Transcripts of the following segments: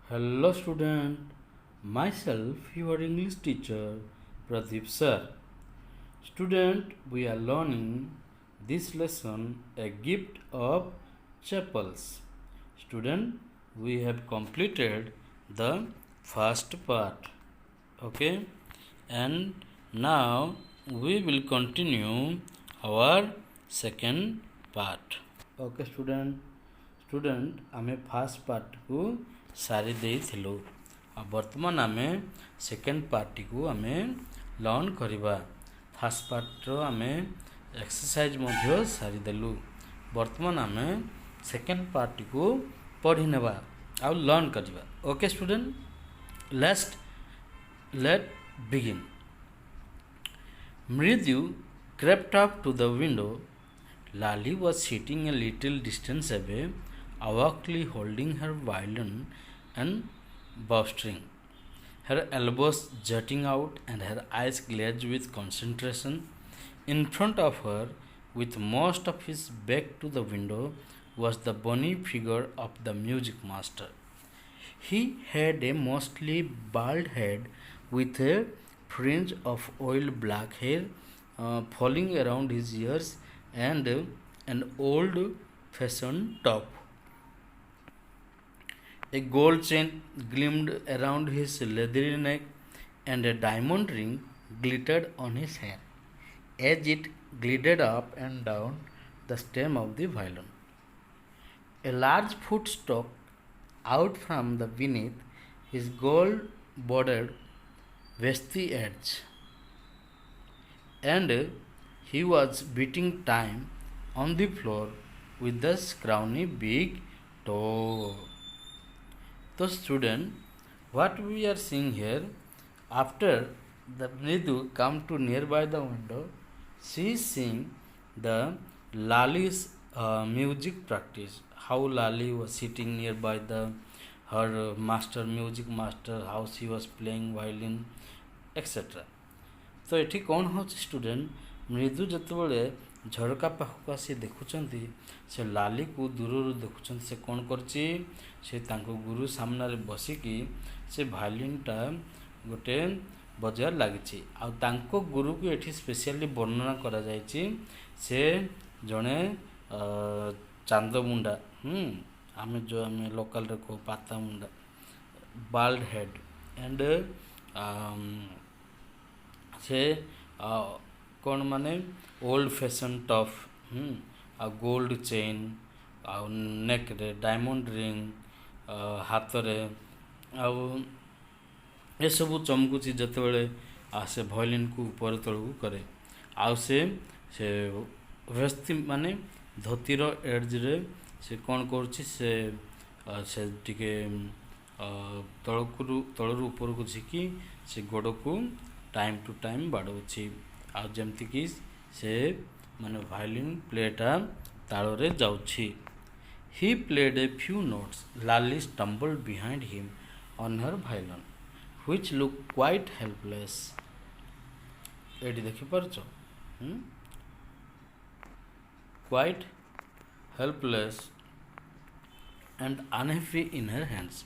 Hello student, myself your English teacher Pradeep sir. Student, we are learning this lesson a gift of chapels. Student, we have completed the first part. Okay, and now we will continue our second part. Okay student आमे fast part को सारी देइथिलु आ वर्तमान आमे second part को आमे learn करिबा fast part रो आमे exercise मध्य सारी देलु वर्तमान आमे सेकेंड पार्ट को पढ़ी नेबा आ लर्न करिबा ओके स्टूडेंट लेट बिगिन मृदु crept up to the window. Lali was sitting a little distance away, awkwardly holding her violin and bowstring, her elbows jutting out and her eyes glazed with concentration. In front of her, with most of his back to the window, was the bony figure of the music master. He had a mostly bald head with a fringe of oil black hair falling around his ears and an old fashioned top. A gold chain gleamed around his leathery neck, and a diamond ring glittered on his hand as it glided up and down the stem of the violin. A large foot stuck out from the beneath his gold bordered vesty edge, and he was beating time on the floor with the scrawny big toe. So student, what we are seeing here, after the Mridu come to nearby the window, she is seeing the Lali's music practice. How Lali was sitting nearby the her music master, how she was playing violin, etc. तो ये कौन हो student मृदु जितेबाला झरका पाखक आसी देखुं से लाली को दूर देखुं से कौन कर गुरु सामने बसिकी से भायोलिनटा गोटे बजार लगी गुरु को ये स्पेशली वर्णना करा से जड़े चांदमुंडा आम जो आम लोकल कह पाता मुंडा बाल्ड हेड एंड से कौन माने ओल्ड फैशन टफ आ गोल्ड चेन आ नेक रे डायमंड रिंग हाथ रे ये सब चमकुची जते से भायोलिन को ऊपर तल को करे आ से व्यस्ति माने धोतीर एड्ज रे से कौन कर से टिके तलरू ऊपर को झिकी से गोड़ को टाइम टू टाइम बाड़ौछि आ जमती कि से माने वायलिन प्लेटा ताल रे जाउछि. He played a few notes. Lali stumbled behind him on her violin, which looked quite helpless. Eighty देखि पारछ quite helpless and unhappy in her hands.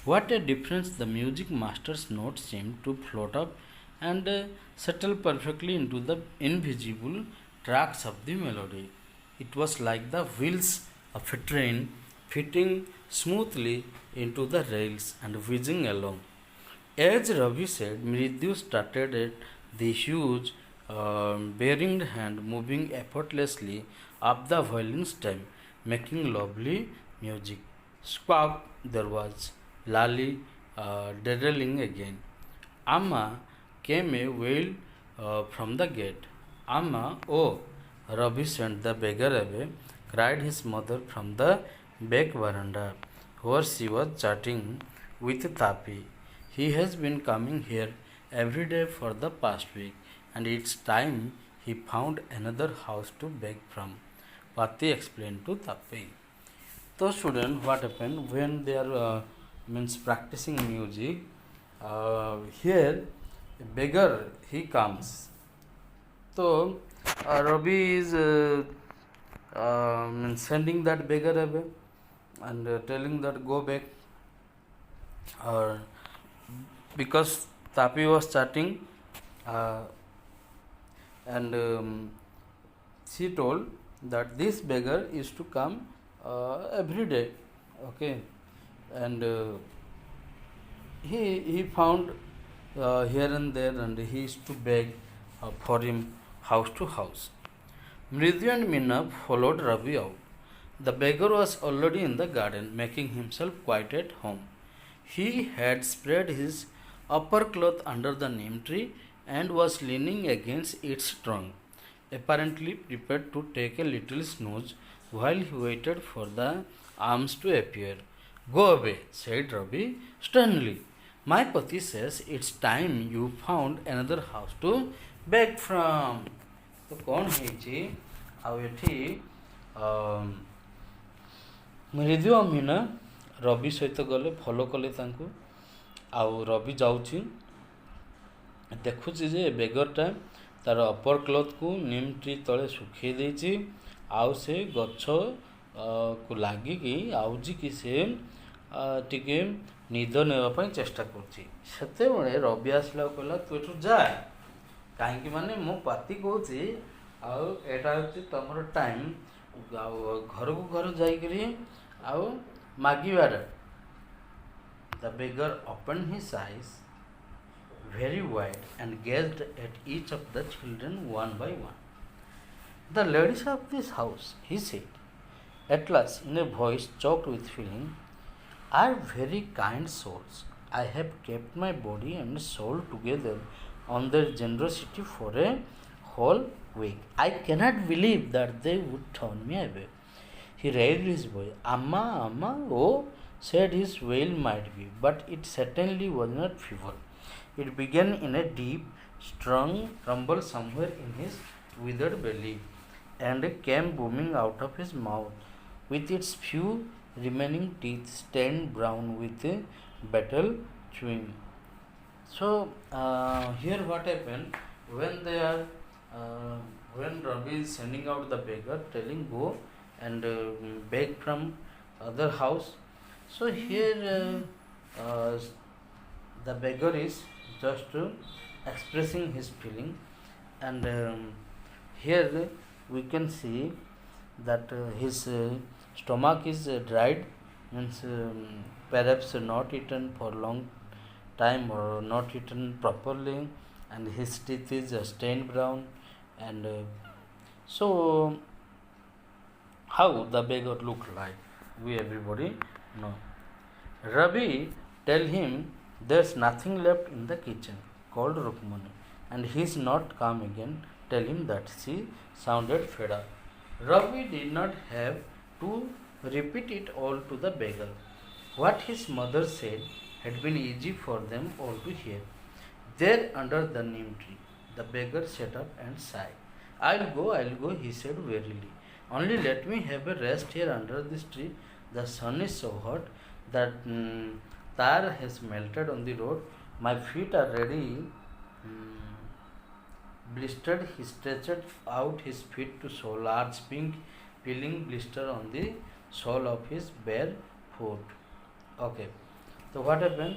What a difference the music master's notes seemed to float up and settle perfectly into the invisible tracks of the melody. It was like the wheels of a train fitting smoothly into the rails and whizzing along. As Ravi said, Mridyu started at the huge bearing hand moving effortlessly up the violin stem, making lovely music. Squawk, there was Lali derailing again. Amma came a wail from the gate. Amma, oh! Ravi sent the beggar away, cried his mother from the back veranda, where she was chatting with Tapi. He has been coming here every day for the past week, and it's time he found another house to beg from. Pati explained to Tapi. So, student, what happened when they are means practicing music? Here, a beggar he comes. So, Ravi is sending that beggar away and telling that go back. Or because Tapi was chatting, uh, and she told that this beggar used to come every day. Okay, and he found here and there, and he used to beg for him house to house. Mridhu and Meena followed Ravi out. The beggar was already in the garden, making himself quite at home. He had spread his upper cloth under the neem tree and was leaning against its trunk, apparently prepared to take a little snooze while he waited for the arms to appear. Go away, said Ravi sternly. My pati says it's time you found another house to beg from. तो कौन ହେଇଛି ଆଉ ଏଠି ମୃଦୁ ଆଉ ମୀନା ରବି ସହିତ ଗଲେ follow କଲେ ତାଙ୍କୁ ଆଉ ରବି ଯାଉଛି ଦେଖୁଛି ଯେ ବେଗରଟା ତାର ଅପର କ୍ଲଥକୁ ନିମ୍ ଟ୍ରି ତଳେ ଶୁଖେଇ ଦେଇଛି ଆଉ ସେ ଗଛ କୁ ଲାଗିକି ଆଉଜିକି ସେ ଟିକେ ନିଦ ନେବା ପାଇଁ ଚେଷ୍ଟା କରୁଛି ସେତେବେଳେ ରବି ଆସିଲା କହିଲା ତୁ ଏଠୁ ଯା କାହିଁକି ମାନେ ମୁଁ ପାତି କହୁଛି ଆଉ ଏଇଟା ହେଉଛି ତୁମର ଟାଇମ୍ ଆଉ ଘରକୁ ଘର ଯାଇକରି ଆଉ ମାଗିବାର The beggar opened his eyes very wide and gazed at each of the children one by one. The ladies of this house, he said, at last in a voice choked with feeling, are very kind souls. I have kept my body and soul together on their generosity for a whole week. I cannot believe that they would turn me away. He raised his voice. Amma, Amma, oh, said his wail might be, but it certainly was not feeble. It began in a deep, strong rumble somewhere in his withered belly, and came booming out of his mouth, with its few remaining teeth stained brown with battle chewing. So here what happened when they are when Ravi is sending out the beggar, telling go and beg from other house. So here the beggar is just expressing his feeling, and here we can see that his stomach is dried, means perhaps not eaten for long time or not eaten properly, and his teeth is stained brown, and so how the beggar looked like, we everybody know. Ravi tell him there's nothing left in the kitchen, called Rukmani, and he's not come again. Tell him that. She sounded fed up. Ravi did not have to repeat it all to the beggar. What his mother said had been easy for them all to hear. There under the neem tree, the beggar sat up and sighed. I'll go, he said wearily. Only let me have a rest here under this tree. The sun is so hot that tar has melted on the road. My feet are ready blistered. He stretched out his feet to show large pink peeling blister on the sole of his bare foot. Okay, so what happened?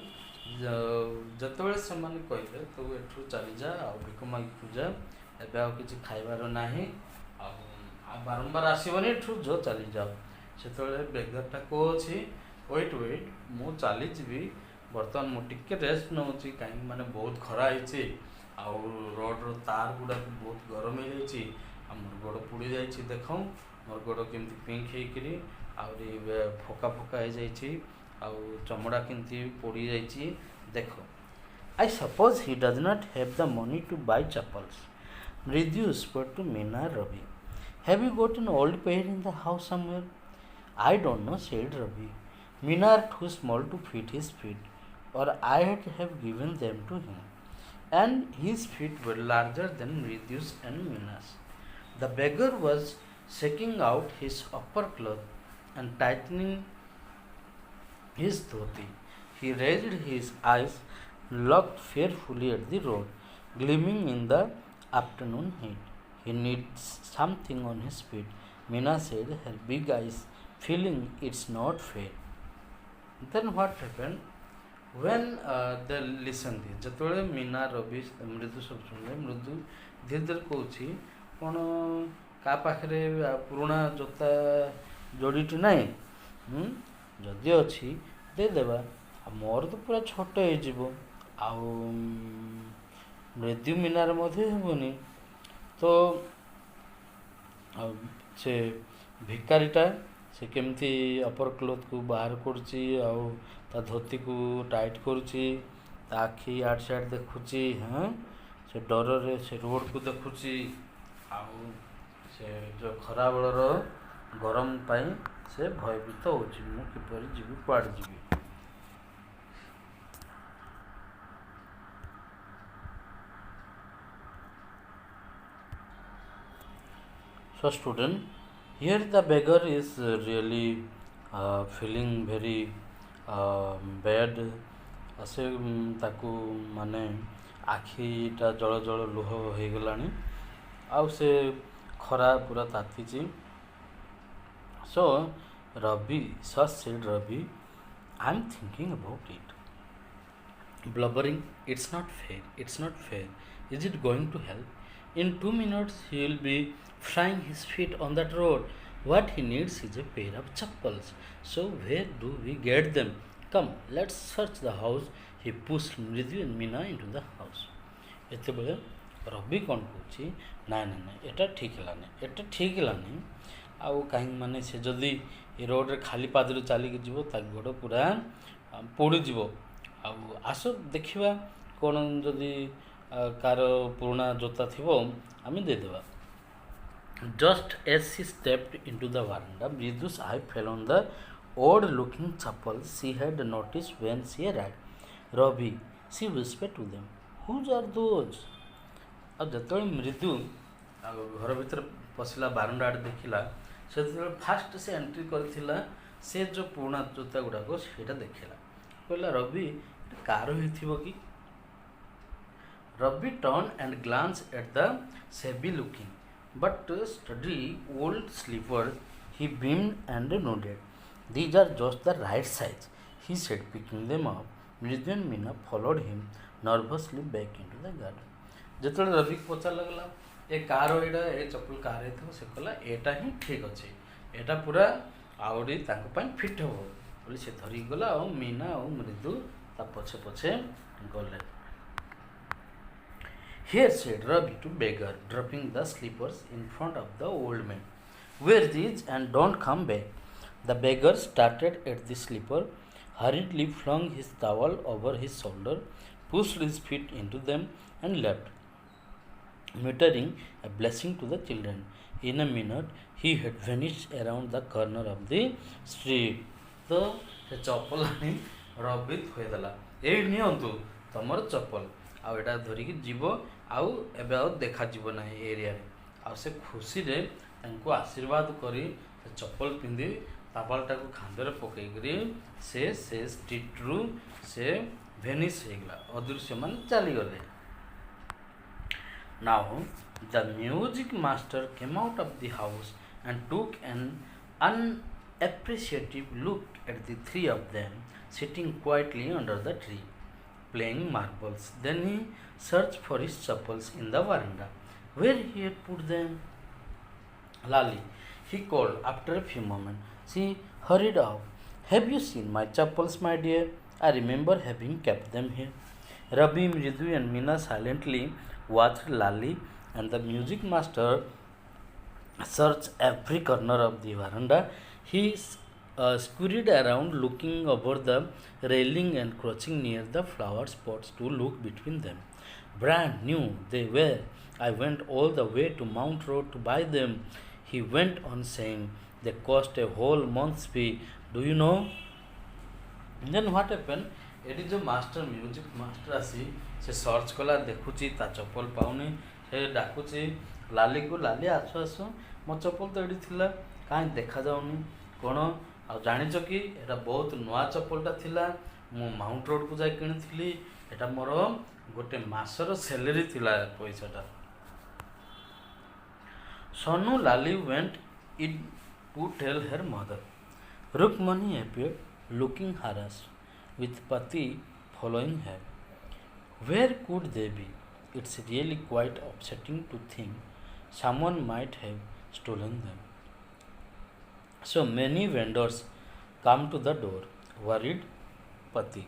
ଯେତେବେଳେ ସେମାନେ କହିଲେ ତୁ ଏଠୁ ଚାଲିଯା ଆଉ ଭିକ ମାଗିକୁ ଯା ଏବେ ଆଉ କିଛି ଖାଇବାର ନାହିଁ ଆଉ ବାରମ୍ବାର ଆସିବନି ଏଠୁ ଯୋ ଚାଲିଯାଅ ସେତେବେଳେ ବେଗରଟା କହୁଛି ୱେଟ୍ ମୁଁ ଚାଲିଯିବି ବର୍ତ୍ତମାନ ମୁଁ ଟିକେ ରେଷ୍ଟ ନେଉଛି କାହିଁକି ମାନେ ବହୁତ ଖରା ହେଇଛି ଆଉ ରୋଡ଼ର ତାର ଗୁଡ଼ାକ ବହୁତ ଗରମ ହେଇଯାଇଛି ଆଉ ମୋର ଗୋଡ଼ ପୋଡ଼ି ଯାଇଛି ଦେଖ ମୋର ଗୋଡ଼ କେମିତି ପିଙ୍କ ହେଇକିରି ଆହୁରି ଫୋକା ଫୋକା ହେଇଯାଇଛି ଆଉ ଚମଡ଼ା କେମିତି ପୋଡ଼ି ଯାଇଛି ଦେଖ I suppose he does not have the money to buy chappals. Mridhu whispered to Meena Ravi. Have you got an old pair in the house somewhere? I don't know, said Ravi. Meena are too small to fit his feet, or I'd have given them to him. And his feet were larger than Mridhu's and Meena's. The beggar was shaking out his upper cloth and tightening his dhoti. He raised his eyes, looked fearfully at the road, gleaming in the afternoon heat. He needs something on his feet, Meena said, her big eyes feeling it's not fair. Then what happened? when they listen this ଯେତେବେଳେ ମୀନା ରବି ମୃଦୁ ସବୁ ଶୁଣିଲେ ମୃଦୁ ଧୀରେ ଧୀରେ କହୁଛି କ'ଣ କାହା ପାଖରେ ପୁରୁଣା ଜୋତା ଯୋଡ଼ିଟି ନାହିଁ ଯଦି ଅଛି ଦେଇଦେବା ଆଉ ମୋର ତ ପୁରା ଛୋଟ ହେଇଯିବ ଆଉ ମୃଦୁ ମୀନାର ମଧ୍ୟ ହେବନି ତ ଆଉ ସେ ଭିକାରୀଟା ସେ କେମିତି ଅପର କ୍ଲୋଥକୁ ବାହାର କରୁଛି ଆଉ ତା ଧୋତିକୁ ଟାଇଟ୍ କରୁଛି ତା ଆଖି ଆଡ଼ ସାଇଡ଼ ଦେଖୁଛି ହଁ ସେ ଡରରେ ସେ ରୋଡ଼କୁ ଦେଖୁଛି ଆଉ ସେ ଯେଉଁ ଖରାବେଳର ଗରମ ପାଇଁ ସେ ଭୟଭୀତ ହେଉଛି ମୁଁ କିପରି ଯିବି କୁଆଡ଼େ ଯିବି So student, here the beggar is really feeling very bad. ସେ ତାକୁ ମାନେ ଆଖିଟା ଜଳ ଜଳ ଲୁହ ହେଇଗଲାଣି ଆଉ ସେ ଖରା ପୁରା ତାତିଛି so Ravi said Ravi I'm thinking about it blubbering it's not fair is it going to help in 2 minutes he will be frying his feet on that road. What he needs is a pair of chappals. So where do we get them? Come, let's search the house. He pushed Mridu and Meena into the house. ଏତେବେଳେ ରବି କ'ଣ କହୁଛି ନାଇଁ ଏଟା ଠିକ୍ ହେଲାନି ଆଉ କାହିଁକି ମାନେ ସେ ଯଦି ଏ ରୋଡ଼ରେ ଖାଲି ପାଦରେ ଚାଲିକି ଯିବ ତା ଗୋଡ଼ ପୁରା ପୋଡ଼ିଯିବ ଆଉ ଆସ ଦେଖିବା କ'ଣ ଯଦି କାର ପୁରୁଣା ଜୋତା ଥିବ ଆମେ ଦେଇଦେବା Just as she stepped into the veranda, Mridu's eye fell on the odd-looking chappals she had noticed when she arrived. Ravi, she whispered to them, whose are those? ଆଉ ଯେତେବେଳେ ମୃଦୁ ଆଉ ଘର ଭିତରେ ପଶିଲା ବାରଣ୍ଡା ଆଡ଼େ ଦେଖିଲା ସେତେବେଳେ ଫାଷ୍ଟ ସେ ଏଣ୍ଟ୍ରି କରିଥିଲା ସେ ଯେଉଁ ପୁରୁଣା ଜୋତା ଗୁଡ଼ାକ ସେଇଟା ଦେଖିଲା କହିଲା ରବି କାର ହେଇଥିବ କି Ravi turn and glance at the shabby looking but study old slippers he beamed and nodded these are just the right size he said picking them up Mridu and Meena followed him nervously back into the garden ଯେତେବେଳେ ରବିକୁ ପଚାର ଲାଗଲା ଏ car ଏଇଟା ଏ ଚପଲ car ହେଇଥିବ ସେ କହିଲା ଏଇଟା ହିଁ ଠିକ୍ ଅଛି ଏଇଟା ପୁରା ଆହୁରି ତାଙ୍କ ପାଇଁ ଫିଟ୍ ହେବ ବୋଲି ସେ ଧରିକି ଗଲା ଆଉ ମୀନା ଆଉ ମୃଦୁ ତା ପଛେ ପଛେ ଗଲେ Here said Ravi to beggar, dropping the slippers in front of the old man. Wear these and don't come back. The beggar started at the slipper, hurriedly flung his towel over his shoulder, pushed his feet into them, and left, muttering a blessing to the children. In a minute, he had vanished around the corner of the street. तो से चप्पल आनी रवि थोदेला ये नियंतु तुमर चप्पल आउ एटा धरिकी जीव आउ एबे आउ देखा जीव ना एरिया रे आउ से खुशी रे तांको आशीर्वाद करी से चप्पल पिंदी तापालटा को खांदरे पकई करी से स्ट्रीट रु से भेनिस हेगला अदृश्य मान चली गले Now the music master came out of the house and took an unappreciative look at the three of them sitting quietly under the tree, playing marbles. Then he searched for his chappals in the veranda, where he had put them. Lali, he called after a few moments. She hurried out. Have you seen my chappals, my dear? I remember having kept them here. Rabi, Mridu and Meena silently watched Lali and the music master searched every corner of the veranda. He scurried around looking over the railing and crouching near the flower pots to look between them. Brand new they were. I went all the way to Mount Road to buy them. He went on saying, they cost a whole month's fee. Do you know? Then what happened? ଏଠି ଯେଉଁ master music master ଆସି ସେ search କଲା ଦେଖୁଛି ତା ଚପଲ ପାଉନି ସେ ଡାକୁଛି ଲାଲିକୁ ଲାଲି ଆସୁ ଆସୁ ମୋ ଚପଲ ତ ଏଠି ଥିଲା କାହିଁ ଦେଖାଯାଉନି କ'ଣ ଆଉ ଜାଣିଛ କି ଏଇଟା ବହୁତ ନୂଆ ଚପଲଟା ଥିଲା ମୁଁ ମାଉଣ୍ଟ ରୋଡ଼କୁ ଯାଇ କିଣିଥିଲି ଏଇଟା ମୋର ଗୋଟେ ମାସର ସ୍ୟାଲେରୀ ଥିଲା ପଇସାଟା ସନୁ ଲାଲି went in to tell her mother. Rukmani appeared looking harassed. With Pati following her. Where could they be? It's really quite upsetting to think someone might have stolen them. So many vendors come to the door, worried Pati.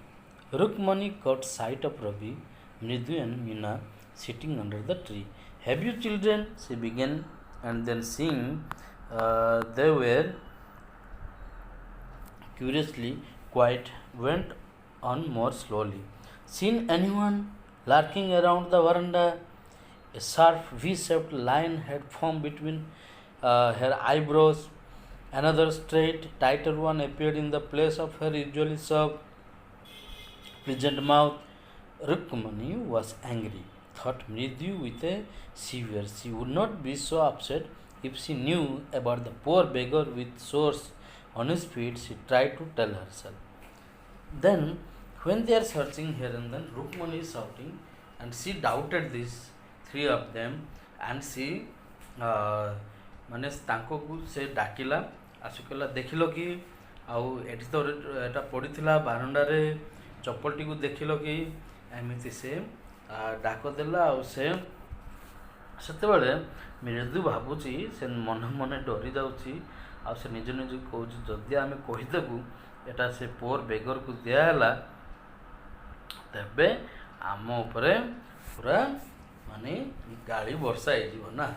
Rukmani caught sight of Ravi, Mridu, and Meena sitting under the tree. Have you children? She began, and then seeing they were curiously quiet, went on more slowly. Seen anyone lurking around the veranda? A sharp V-shaped line had formed between her eyebrows. Another straight, tighter one appeared in the place of her usually soft, pleasant mouth. Rukmani was angry, thought Mridyu with a shiver. She would not be so upset if she knew about the poor beggar with sores on his feet, she tried to tell herself. Then, when they are searching here and then, Rukmani is shouting, and she doubted these three of them, and she ମାନେ ତାଙ୍କୁ ସେ ଡାକିଲା ଆସି କହିଲା ଦେଖିଲ କି ଆଉ ଏଠି ତ ଏଟା ପଡ଼ିଥିଲା ବାରଣ୍ଡାରେ ଚପଲଟିକୁ ଦେଖିଲ କି ଏମିତି ସେ ଡାକ ଦେଲା ଆଉ ସେ ସେତେବେଳେ ମୃଦୁ ଭାବୁଛି ସେ ମନେ ମନେ ଡରି ଯାଉଛି ଆଉ ସେ ନିଜ ନିଜକୁ କହୁଛି ଯଦି ଆମେ କହିଦେବୁ ଏଟା ସେ ପୋର ବେଗରକୁ ଦିଆହେଲା ତେବେ ଆମ ଉପରେ ପୁରା ମାନେ ଗାଳି ବର୍ଷା ହେଇଯିବ ନା.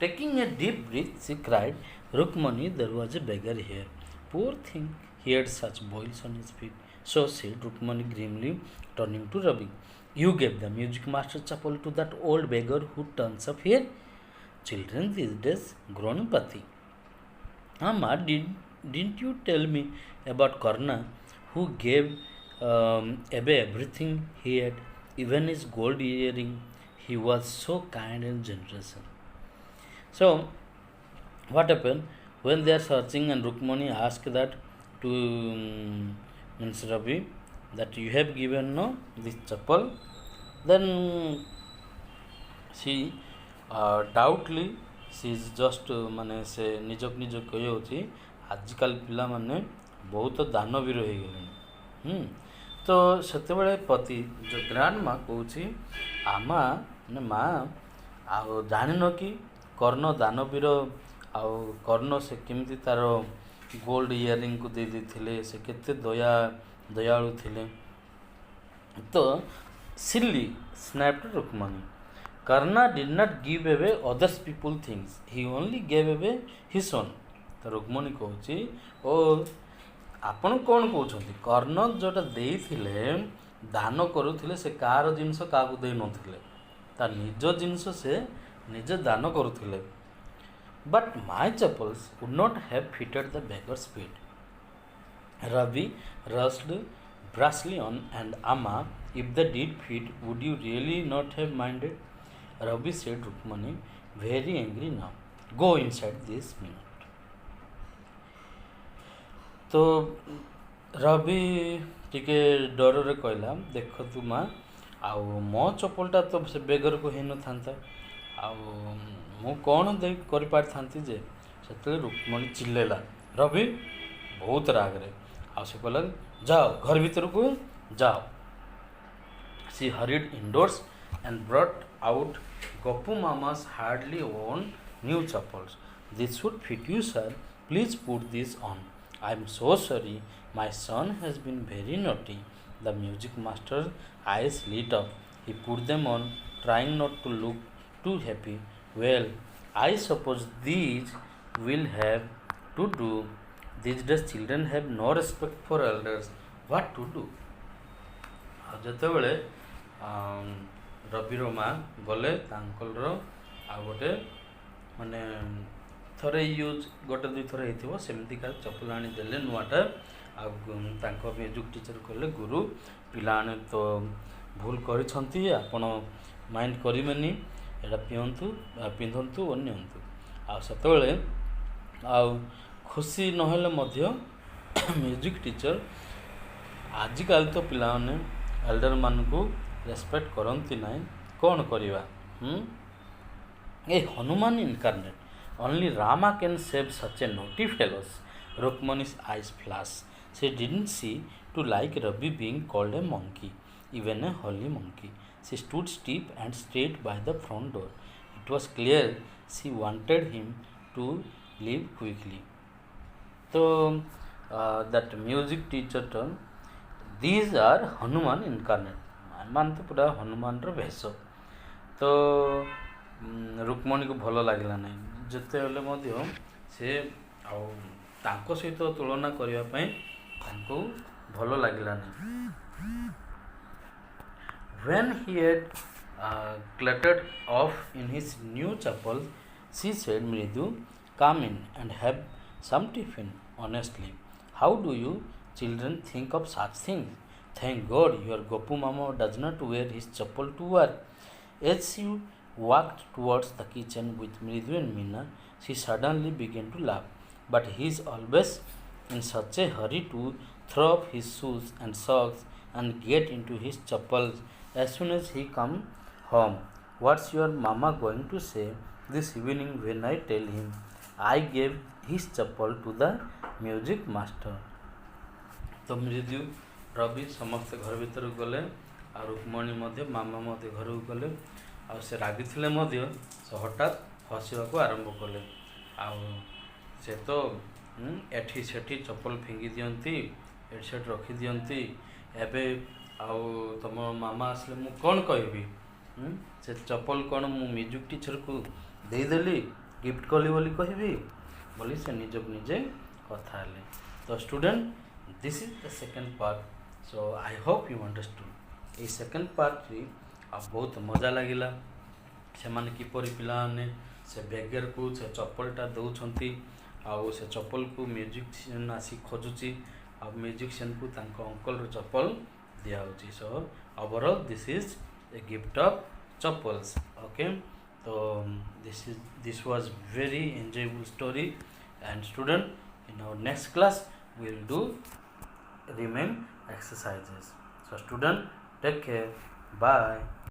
Taking a deep breath, she cried, Rukmani, there was a beggar here. Poor thing, he had such boils on his feet. So said Rukmani grimly, turning to Ravi. You gave the music master chapel to that old beggar who turns up here? Children these days, grown Pati. Amma, didn't you tell me about Karna, who gave away everything he had, even his gold earring? He was so kind and generous. So, what happened when they are searching and Rukmani asked that to means Ravi that you have given no this chapel, then she doubtly she is just ମାନେ ସେ ନିଜକୁ ନିଜ କହିହେଉଛି ଆଜିକାଲି ପିଲାମାନେ ବହୁତ ଦାନବୀର ହେଇଗଲେଣି. ତ ସେତେବେଳେ ପତି ଯେଉଁ ଗ୍ରାଣ୍ଡ ମା କହୁଛି ଆମା ମାନେ ମା ଆଉ ଜାଣିନ କି କର୍ଣ୍ଣ ଦାନବୀର ଆଉ କର୍ଣ୍ଣ ସେ କେମିତି ତାର ଗୋଲ୍ଡ ଇୟରିଂକୁ ଦେଇ ଦେଇଥିଲେ ସେ କେତେ ଦୟାଳୁ ଥିଲେ. ତ silly snapped Rukmani. Karna did not give away others people things. He only gave away his own. ତ ରୁକ୍ମଣୀ କହୁଛି ଓ ଆପଣ କ'ଣ କହୁଛନ୍ତି କର୍ଣ୍ଣ ଯେଉଁଟା ଦେଇଥିଲେ ଦାନ କରୁଥିଲେ ସେ କାହାର ଜିନିଷ କାହାକୁ ଦେଇନଥିଲେ ତା ନିଜ ଜିନିଷ ସେ ନିଜେ ଦାନ କରୁଥିଲେ. But my chapels would not have fitted the beggar's feet. Ravi rushed brusquely on, and Amma, if they did fit, would you really not have minded? Ravi said Rukmani, very angry now. Go inside this minute. तो रवि टिके डर कहला देख तू माँ आउ मो चपलटा तो से बेगर को हो था मु कौन दे कर पारि जे से रुक्मणी चिल्लेला रवि बहुत रागरे आ से कहला जाओ घर भीतर को जाओ. She hurried indoors and brought out Goppu Mama's hardly worn new chapels. This should fit you, sir. Please put this on. I am so sorry. My son has been very naughty. The music master's eyes lit up. He put them on, trying not to look too happy. Well, I suppose these will have to do. These days children have no respect for elders. What to do? ଯେତେବେଳେ ରବିର ମା ଗଲେ ତାଙ୍କର ଆଉ ଗୋଟେ ମାନେ ଥରେ use ଗୋଟେ ଦୁଇ ଥର ହେଇଥିବ ସେମିତିକା ଚପଲ ଆଣି ଦେଲେ ନୂଆଟା ଆଉ ତାଙ୍କ ମ୍ୟୁଜିକ୍ ଟିଚର୍ କହିଲେ ଗୁରୁ ପିଲାମାନେ ତ ଭୁଲ କରିଛନ୍ତି ଆପଣ ମାଇଣ୍ଡ କରିବେନି ଏଇଟା ପିନ୍ଧନ୍ତୁ ଓ ନିଅନ୍ତୁ. ଆଉ ସେତେବେଳେ ଆଉ ଖୁସି ନହେଲେ ମଧ୍ୟ ମ୍ୟୁଜିକ୍ ଟିଚର୍ ଆଜିକାଲି ତ ପିଲାମାନେ ଏଲ୍ଡରମାନଙ୍କୁ रेस्पेक्ट करती ना कौन करवा. A Hanuman incarnate only Rama can save such a naughty fellows. Rukmani's eyes flashed. She didn't see to like Ravi being called a monkey. even a holy monkey. She stood stiff and straight by the front door. It was clear she wanted him to leave quickly. So, that music teacher term, these are Hanuman incarnate. मान तो पूरा हनुमान भेष तो रुक्मणी को भल लगे ना जिते से सहित तुलना करने भल लगे ना when he had cluttered off in his new chapel she said Mridu come in and have some tiffin honestly how do you children think of such things. Thank God your Gopu Mama does not wear his chappal to work. As she walked towards the kitchen with Mridu and Meena, she suddenly began to laugh. But he is always in such a hurry to throw off his shoes and socks and get into his chappals as soon as he come home. What's your mama going to say this evening when I tell him I gave his chappal to the music master? तो मृदु रवि समस्ते घर भीतर गले आ रुक्मणी मामा घर को गले आ से रागी से हठात हसवा को आरंभ कले से तो एठी सेठी चप्पल फिंगी दियंती एट सेट रखी दियंती एबे तुम मामा आसले मु कौन कहबी से चप्पल कौन मु म्यूजिक टीचर को देदेली गिफ्ट कली बोली कहबी बोली से निजक निजे कथा ले तो student this is the second part so I hope you understood ये second part रे अब बहुत मजा लगिला से माने किपरि पिलाने से बेगर को से चप्पलटा दउछंती आउ से चप्पल को म्यूजिशियन आसी खोजुची अब म्यूजिशियन को तांको अंकल रो चप्पल दिया होची so overall this is a gift of chappals okay so this was very enjoyable story and student in our next class we will do remain exercises so student take care bye